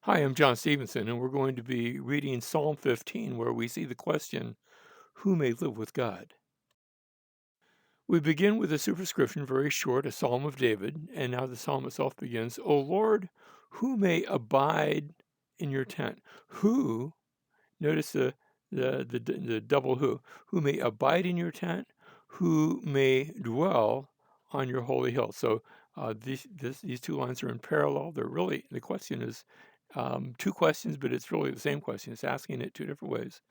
Hi, I'm John Stevenson, and we're going to be reading Psalm 15, where we see the question, Who may live with God? We begin with a superscription, very short, a Psalm of David, and now the psalm itself begins, O Lord, who may abide in your tent? Who, notice the double who may abide in your tent? Who may dwell on your holy hill? So these two lines are in parallel. They're really, the question is two questions, but it's really the same question. It's asking it two different ways.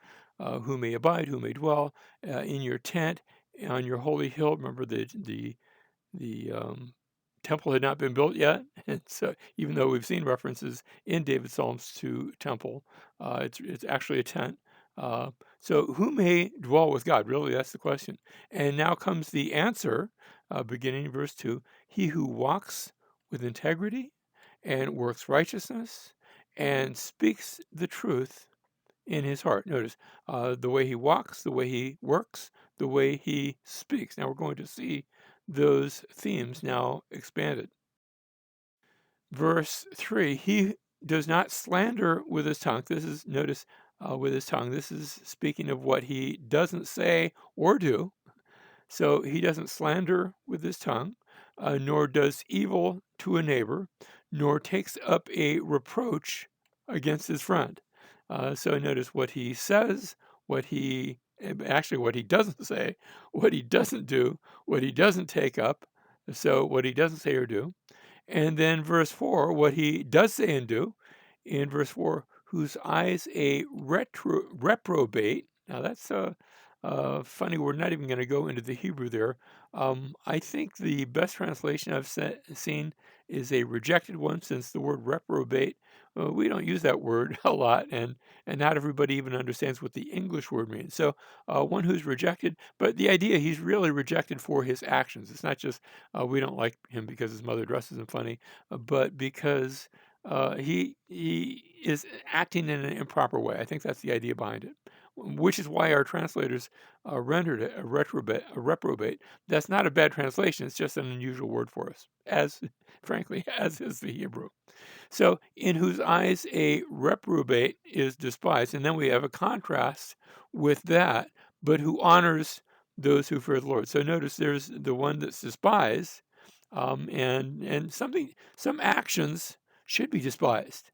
Who may abide, who may dwell in your tent, on your holy hill? Remember the temple had not been built yet, and so even though we've seen references in David's Psalms to temple, it's actually a tent. Uh, so who may dwell with God? Really, that's the question. And now comes the answer, beginning in verse 2. He who walks with integrity and works righteousness and speaks the truth in his heart. Notice the way he walks, the way he works, the way he speaks. Now we're going to see those themes now expanded. Verse 3, he does not slander with his tongue. This is, notice, with his tongue. This is speaking of what he doesn't say or do. So he doesn't slander with his tongue, nor does evil to a neighbor, nor takes up a reproach against his friend. So notice what he says, what he doesn't say, what he doesn't do, what he doesn't take up. So what he doesn't say or do. And then verse 4, what he does say and do. In verse 4, whose eyes a reprobate. Now that's funny. We're not even going to go into the Hebrew there. I think the best translation I've seen is a rejected one, since the word reprobate, we don't use that word a lot, and not everybody even understands what the English word means. So one who's rejected, but the idea, he's really rejected for his actions. It's not just we don't like him because his mother dresses him funny, but because he is acting in an improper way. I think that's the idea behind it, which is why our translators rendered it a reprobate. A reprobate. That's not a bad translation. It's just an unusual word for us, as frankly as is the Hebrew. So, in whose eyes a reprobate is despised, and then we have a contrast with that, but who honors those who fear the Lord. So notice there's the one that's despised, and some actions should be despised.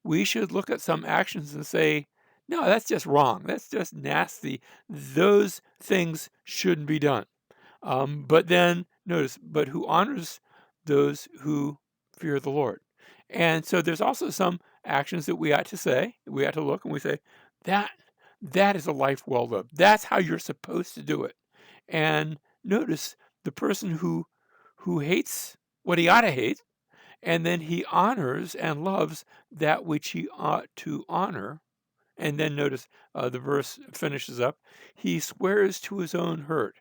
We should look at some actions and say, no, that's just wrong. That's just nasty. Those things shouldn't be done. But then notice, but who honors those who fear the Lord. And so there's also some actions that we ought to say, we ought to look and we say, that that is a life well lived. That's how you're supposed to do it. And notice the person who hates what he ought to hate, and then he honors and loves that which he ought to honor. And then notice the verse finishes up, he swears to his own hurt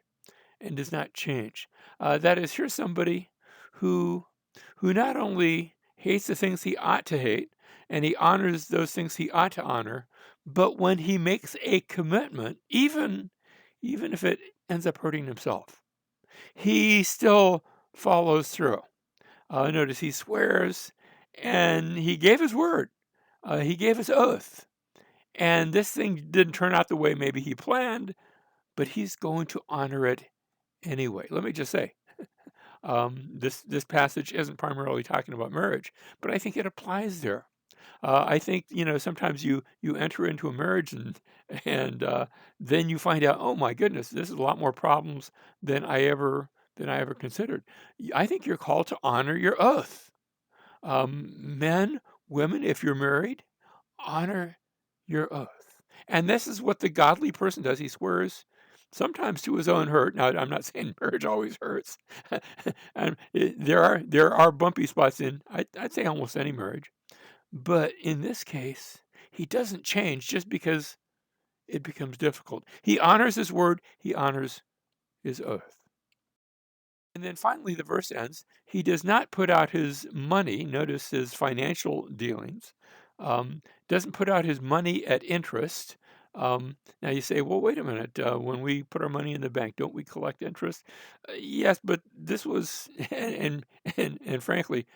and does not change. That is, here's somebody who who not only hates the things he ought to hate, and he honors those things he ought to honor, but when he makes a commitment, even if it ends up hurting himself, he still follows through. Notice he swears, and he gave his word. He gave his oath. And this thing didn't turn out the way maybe he planned, but he's going to honor it anyway. Let me just say, this passage isn't primarily talking about marriage, but I think it applies there. I think sometimes you enter into a marriage and then you find out, oh my goodness, this is a lot more problems than I ever considered. I think you're called to honor your oath. Men, women, if you're married, honor your oath. And this is what the godly person does. He swears sometimes to his own hurt. Now, I'm not saying marriage always hurts. And there are bumpy spots in, I'd say, almost any marriage. But in this case, he doesn't change just because it becomes difficult. He honors his word, he honors his oath. And then finally, the verse ends. He does not put out his money, notice his financial dealings, doesn't put out his money at interest. Now you say, well, wait a minute. When we put our money in the bank, don't we collect interest? Yes, but this was, and frankly,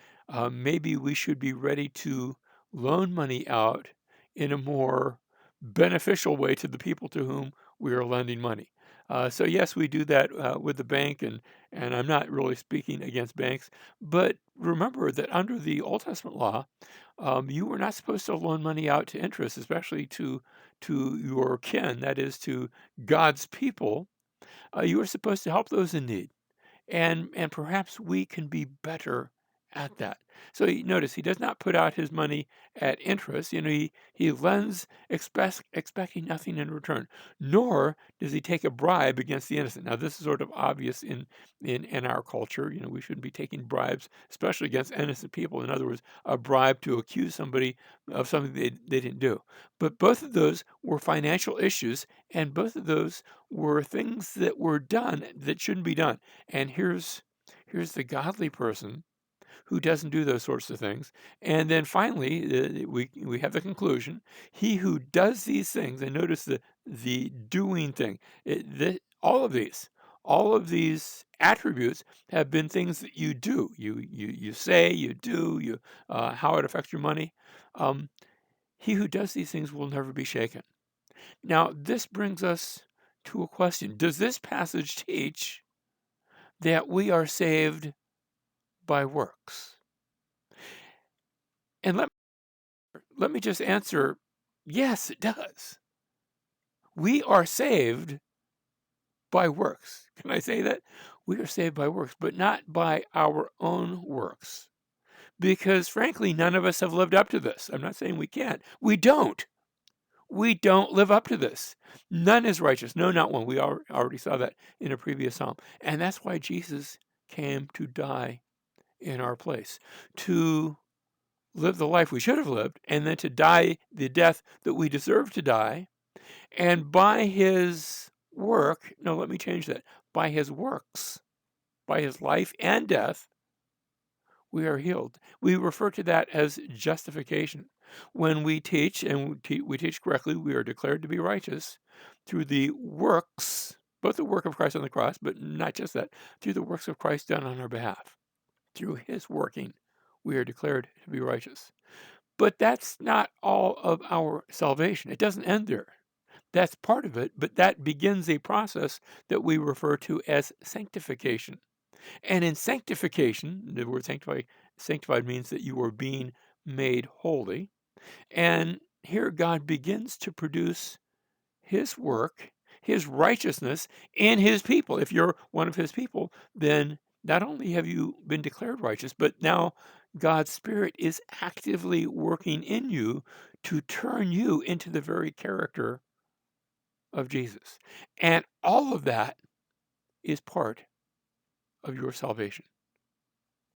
maybe we should be ready to loan money out in a more beneficial way to the people to whom we are lending money. So yes, we do that with the bank, and I'm not really speaking against banks, but remember that under the Old Testament law, you were not supposed to loan money out to interest, especially to your kin, that is, to God's people. You were supposed to help those in need, and perhaps we can be better at that. So notice he does not put out his money at interest. He lends expecting nothing in return, nor does he take a bribe against the innocent. Now this is sort of obvious in our culture. We shouldn't be taking bribes, especially against innocent people. In other words, a bribe to accuse somebody of something they didn't do. But both of those were financial issues, and both of those were things that were done that shouldn't be done. And here's the godly person who doesn't do those sorts of things. And then finally, we have the conclusion: he who does these things, and notice the doing thing. All of these attributes have been things that you do. You say, you do, how it affects your money. Um, he who does these things will never be shaken. Now, this brings us to a question: does this passage teach that we are saved by works? And let me just answer, yes, it does. We are saved by works. Can I say that? We are saved by works, but not by our own works. Because frankly, none of us have lived up to this. I'm not saying we can't. We don't. We don't live up to this. None is righteous. No, not one. We already saw that in a previous psalm. And that's why Jesus came to die in our place, to live the life we should have lived, and then to die the death that we deserve to die. And by his work, no, let me change that. By his works, by his life and death, we are healed. We refer to that as justification. When we teach, and we teach correctly, we are declared to be righteous through the works, both the work of Christ on the cross, but not just that, through the works of Christ done on our behalf. Through his working, we are declared to be righteous. But that's not all of our salvation. It doesn't end there. That's part of it, but that begins a process that we refer to as sanctification. And in sanctification, the word sanctified means that you are being made holy. And here God begins to produce his work, his righteousness in his people. If you're one of his people, then not only have you been declared righteous, but now God's Spirit is actively working in you to turn you into the very character of Jesus. And all of that is part of your salvation.